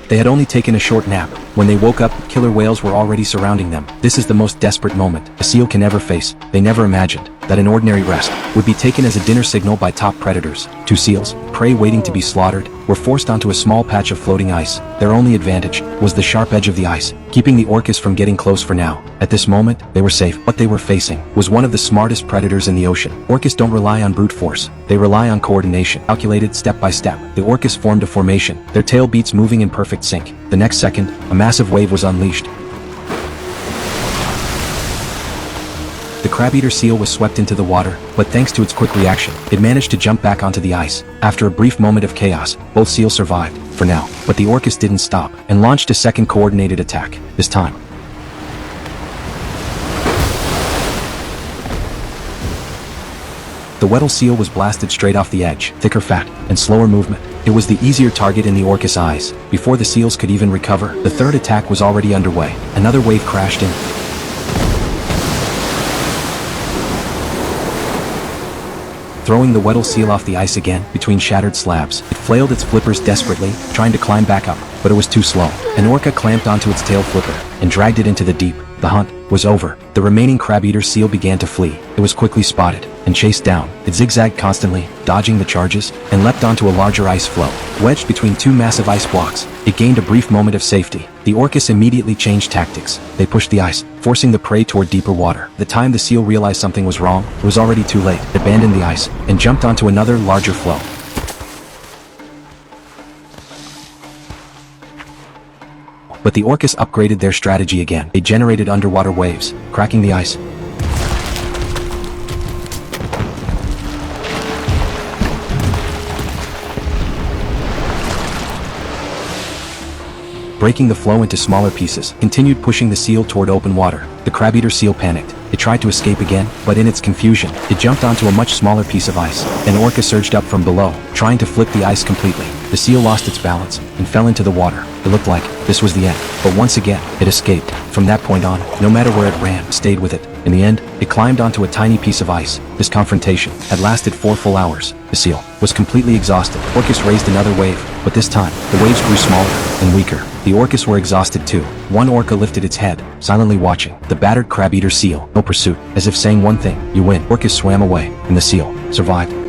They had only taken a short nap. When they woke up, killer whales were already surrounding them. This is the most desperate moment a seal can ever face. They never imagined that an ordinary rest would be taken as a dinner signal by top predators. Two seals, prey waiting to be slaughtered, were forced onto a small patch of floating ice. Their only advantage was the sharp edge of the ice, keeping the orcas from getting close for now. At this moment, they were safe. What they were facing was one of the smartest predators in the ocean. Orcas don't rely on brute force. They rely on coordination, calculated step by step. The orcas formed a formation, their tail beats moving in perfect sync. The next second, a massive wave was unleashed. The crab-eater seal was swept into the water, but thanks to its quick reaction, it managed to jump back onto the ice. After a brief moment of chaos, both seals survived, for now. But the orcas didn't stop, and launched a second coordinated attack, this time. The Weddell seal was blasted straight off the edge, thicker fat, and slower movement. It was the easier target in the orcas' eyes. Before the seals could even recover, the third attack was already underway. Another wave crashed in. Throwing the Weddell seal off the ice again, between shattered slabs. It flailed its flippers desperately, trying to climb back up, but it was too slow. An orca clamped onto its tail flipper, and dragged it into the deep. The hunt was over. The remaining crab-eater seal began to flee. It was quickly spotted, and chased down. It zigzagged constantly, dodging the charges, and leapt onto a larger ice floe. Wedged between two massive ice blocks, it gained a brief moment of safety. The orcas immediately changed tactics. They pushed the ice, forcing the prey toward deeper water. The time the seal realized something was wrong, it was already too late. It abandoned the ice, and jumped onto another, larger floe. But the orcas upgraded their strategy again. They generated underwater waves, cracking the ice. Breaking the floe into smaller pieces, continued pushing the seal toward open water. The crab-eater seal panicked. It tried to escape again, but in its confusion, it jumped onto a much smaller piece of ice. An orca surged up from below, trying to flip the ice completely. The seal lost its balance, and fell into the water. It looked like this was the end, but once again, it escaped. From that point on, no matter where it ran, it stayed with it. In the end, it climbed onto a tiny piece of ice. This confrontation had lasted 4 full hours. The seal was completely exhausted. Orcas raised another wave, but this time, the waves grew smaller and weaker. The orcas were exhausted too. One orca lifted its head, silently watching the battered crab-eater seal. No pursuit, as if saying one thing, you win. Orcas swam away, and the seal survived.